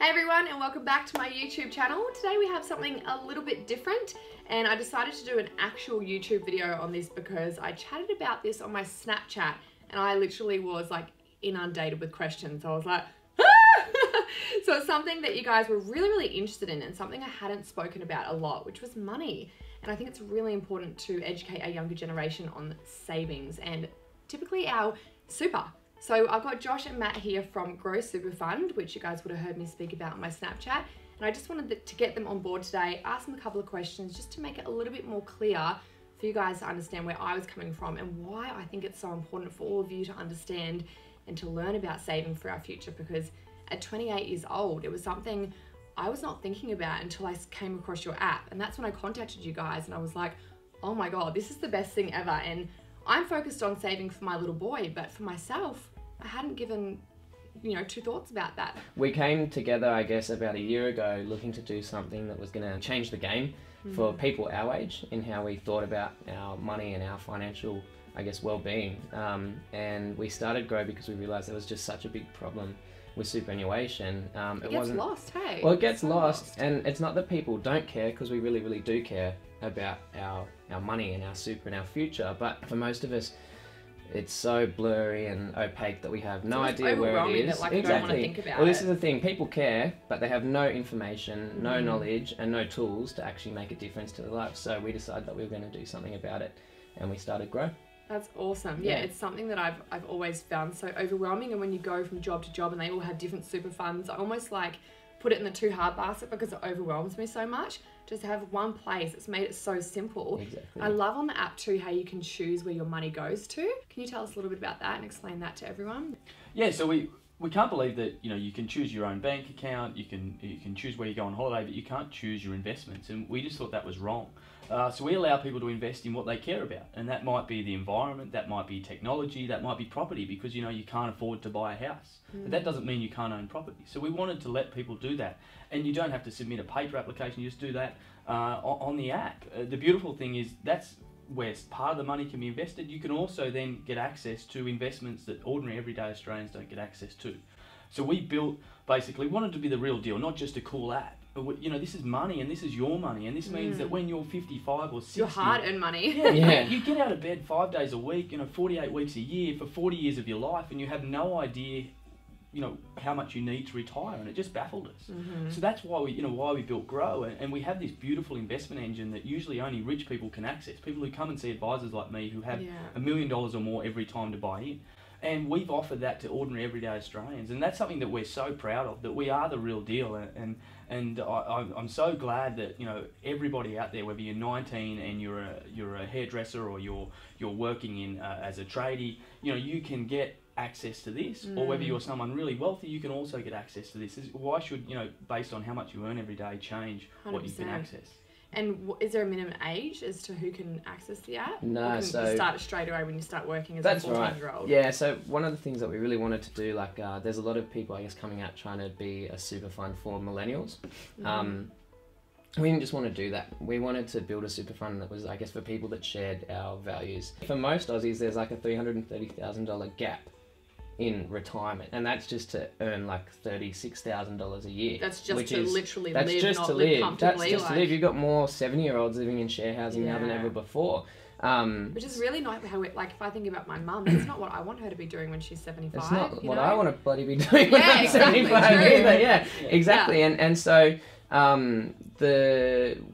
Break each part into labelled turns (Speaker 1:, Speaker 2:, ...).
Speaker 1: Hey everyone, and welcome back to my YouTube channel. Today we have something a little bit different, and I decided to do an actual YouTube video on this because I chatted about this on my Snapchat and I literally was like inundated with questions. I was like, ah! So it's something that you guys were really interested in and something I hadn't spoken about a lot, which was money. And I think it's really important to educate our younger generation on savings and typically our super. So I've got Josh and Matt here from Grow Super Fund, which you guys would have heard me speak about on my Snapchat. And I just wanted to get them on board today, ask them a couple of questions just to make it a little bit more clear for you guys to understand where I was coming from and why I think it's so important for all of you to understand and to learn about saving for our future. Because at 28 years old, it was something I was not thinking about until I came across your app. And that's when I contacted you guys and I was like, oh my God, this is the best thing ever. And I'm focused on saving for my little boy, but for myself, I hadn't given, two thoughts about that.
Speaker 2: We came together, I guess, about a year ago looking to do something that was going to change the game for people our age in how we thought about our money and our financial, I guess, well-being. And we started Grow because we realised there was just such a big problem with superannuation.
Speaker 1: It gets lost, hey?
Speaker 2: Well, it gets lost, and it's not that people don't care, because we really do care about our money and our super and our future, but for most of us, it's so blurry and opaque that we have no idea where it is.
Speaker 1: That, I don't want to think about
Speaker 2: well, this is the thing. People care, but they have no information, no knowledge, and no tools to actually make a difference to their lives. So we decided that we were going to do something about it, and we started Grow.
Speaker 1: That's awesome. Yeah, it's something that I've always found so overwhelming. And when you go from job to job and they all have different super funds, I almost like put it in the too hard basket because it overwhelms me so much. Just to have one place, it's made it so simple.
Speaker 2: Exactly.
Speaker 1: I love on the app too how you can choose where your money goes to. Can you tell us a little bit about that and explain that to everyone?
Speaker 3: Yeah, so we can't believe that you can choose your own bank account, you can choose where you go on holiday, but you can't choose your investments, and we just thought that was wrong. So we allow people to invest in what they care about, and that might be the environment, that might be technology, that might be property, because you can't afford to buy a house. But that doesn't mean you can't own property. So we wanted to let people do that, and you don't have to submit a paper application, you just do that on the app. The beautiful thing is that's where part of the money can be invested. You can also then get access to investments that ordinary everyday Australians don't get access to. So we wanted to be the real deal, not just a cool app. But this is money, and this is your money, and this means that when you're 55 or 60...
Speaker 1: Your hard-earned money.
Speaker 3: Yeah. You get out of bed 5 days a week, 48 weeks a year for 40 years of your life, and you have no idea, how much you need to retire, and it just baffled us. So that's why we built Grow, and we have this beautiful investment engine that usually only rich people can access. People who come and see advisors like me who have $1 million or more every time to buy in. And we've offered that to ordinary everyday Australians, and that's something that we're so proud of, that we are the real deal. And I'm so glad that everybody out there, whether you're 19 and you're a hairdresser or you're working in as a tradie, you can get access to this, or whether you're someone really wealthy, you can also get access to this. Why should based on how much you earn every day, change 100%. What you can access?
Speaker 1: And is there a minimum age as to who can access the app?
Speaker 2: No,
Speaker 1: or can you start straight away when you start working as a 14-year-old?
Speaker 2: Right. Yeah, so one of the things that we really wanted to do, there's a lot of people, I guess, coming out trying to be a super fund for millennials. We didn't just want to do that. We wanted to build a super fund that was, I guess, for people that shared our values. For most Aussies, there's like a $330,000 gap in retirement, and that's just to earn like $36,000 a year.
Speaker 1: That's just to literally live, not live comfortably.
Speaker 2: That's just to live. You've got more 70-year-olds living in share housing now than ever before.
Speaker 1: Which is really not how if I think about my mum, that's not what I want her to be doing when she's 75.
Speaker 2: It's not what I want to bloody be doing when I'm 75 either. Yeah, exactly. Yeah. And so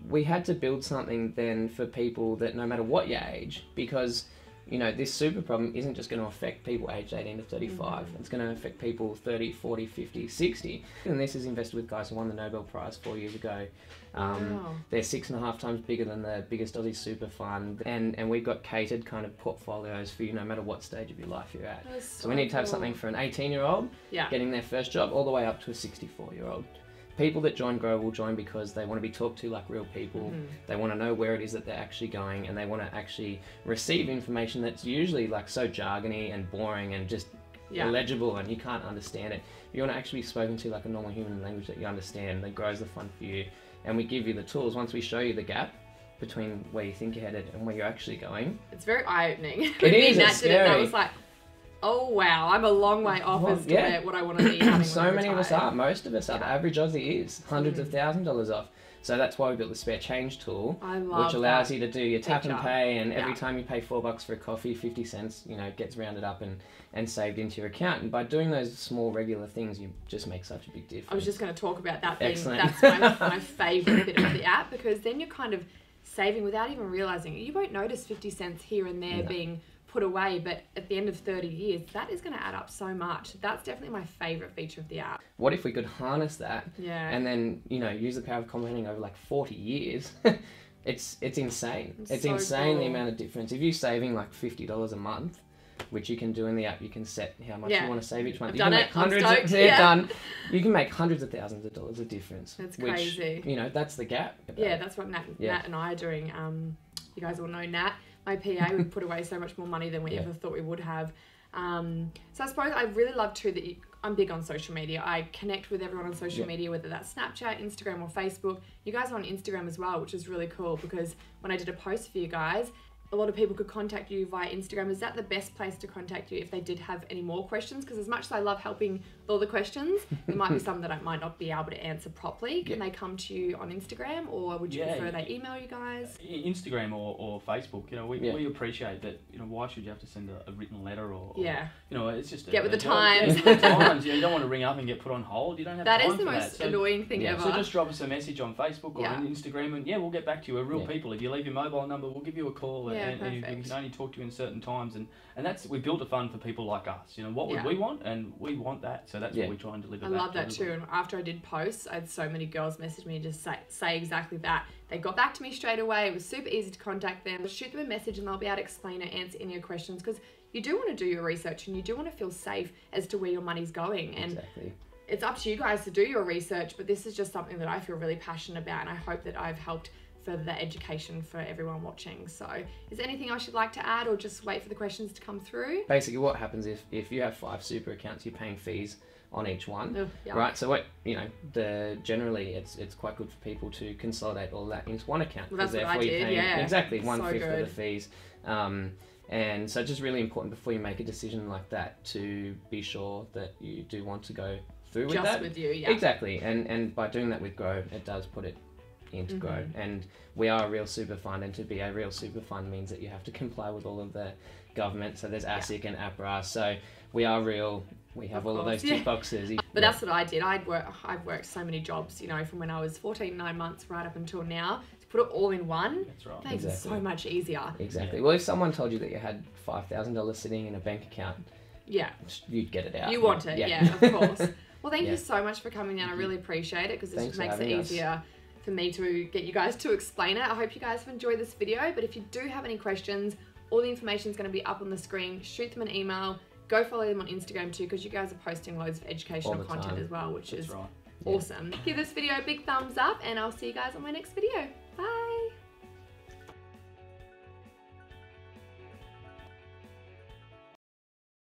Speaker 2: we had to build something then for people that no matter what your age, because this super problem isn't just going to affect people aged 18 to 35. It's going to affect people 30, 40, 50, 60. And this is invested with guys who won the Nobel Prize 4 years ago. They're 6.5 times bigger than the biggest Aussie super fund. And we've got catered kind of portfolios for you no matter what stage of your life you're at. So we need to have something for an 18-year-old getting their first job all the way up to a 64-year-old. People that join Grow will join because they want to be talked to like real people. They want to know where it is that they're actually going, and they want to actually receive information that's usually like so jargony and boring and just illegible, and you can't understand it. You want to actually be spoken to like a normal human language that you understand, that grows the fund for you. And we give you the tools. Once we show you the gap between where you think you're headed and where you're actually going.
Speaker 1: It's very eye-opening.
Speaker 2: It is, it's scary.
Speaker 1: I was like, Oh wow, I'm a long way off as to what I want to be having.
Speaker 2: So many of us are. Most of us are.
Speaker 1: Yeah.
Speaker 2: The average Aussie is hundreds of $1,000s off. So that's why we built the spare change tool, which allows you to do your tap and pay, and every time you pay $4 for a coffee, 50 cents, you know, gets rounded up and saved into your account. And by doing those small regular things, you just make such a big difference.
Speaker 1: I was just going to talk about that thing.
Speaker 2: Excellent.
Speaker 1: That's my favourite bit of the app, because then you're kind of saving without even realising it. You won't notice 50 cents here and there being put away, but at the end of 30 years, that is going to add up so much. That's definitely my favourite feature of the app.
Speaker 2: What if we could harness that and then, you know, use the power of compounding over like 40 years? It's insane. It's so insane cool. The amount of difference. If you're saving like $50 a month, which you can do in the app, you can set how much you want to save each month. You can make hundreds. Done. You can make hundreds of thousands of dollars of difference.
Speaker 1: That's crazy.
Speaker 2: You know, that's the gap.
Speaker 1: Yeah, that's what Nat and I are doing. You guys all know Nat, my PA. We've put away so much more money than we ever thought we would have. So I suppose I really love too that I'm big on social media. I connect with everyone on social media, whether that's Snapchat, Instagram or Facebook. You guys are on Instagram as well, which is really cool, because when I did a post for you guys, a lot of people could contact you via Instagram. Is that the best place to contact you if they did have any more questions? Because as much as I love helping with all the questions, there might be some that I might not be able to answer properly. Can they come to you on Instagram, or would you prefer they email you guys?
Speaker 3: Instagram or Facebook. You know, we appreciate that. You know, why should you have to send a written letter or you know, it's just
Speaker 1: get with the times.
Speaker 3: You know, you don't want to ring up and get put on hold. You don't have time for that.
Speaker 1: That is the most annoying thing ever.
Speaker 3: So just drop us a message on Facebook or on Instagram, and we'll get back to you. We're real people. If you leave your mobile number, we'll give you a call. And we can only talk to you in certain times, and that's we built a fund for people like us. You know, what would we want, and we want that, so that's what we try and deliver.
Speaker 1: I love that too. And after I did posts, I had so many girls message me and just say exactly that. They got back to me straight away. It was super easy to contact them. Shoot them a message and they'll be able to explain it, answer any of your questions, because you do want to do your research and you do want to feel safe as to where your money's going. And it's up to you guys to do your research, but this is just something that I feel really passionate about, and I hope that I've helped further the education for everyone watching. So is there anything else you'd like to add, or just wait for the questions to come through? Basically what happens if you have 5 super accounts, you're paying fees on each one, right? So what, you know, generally it's quite good for people to consolidate all that into one account. Well, that's what I did,
Speaker 2: exactly 1/5 of the fees. And so it's just really important before you make a decision like that to be sure that you do want to go through with that. Just with you, exactly. And by doing that with Grow, it does put it into Grow, and we are a real super fund, and to be a real super fund means that you have to comply with all of the government. So there's ASIC and APRA, so we are real. We have all of those tick boxes. But that's what I did. I've worked so many jobs, you know, from when I was 14, 9 months right up until now. To put it all in one, makes it so much easier. Exactly. Well, if someone told you that you had $5,000 sitting in a bank account, you'd get it out. You want it, of course. Well, thank you so much for coming in. I really appreciate it, because this just makes it easier for me to get you guys to explain it. I hope you guys have enjoyed this video, but if you do have any questions, all the information is going to be up on the screen. Shoot them an email. Go follow them on Instagram too, because you guys are posting loads of educational content as well, which is awesome. Give this video a big thumbs up, and I'll see you guys on my next video.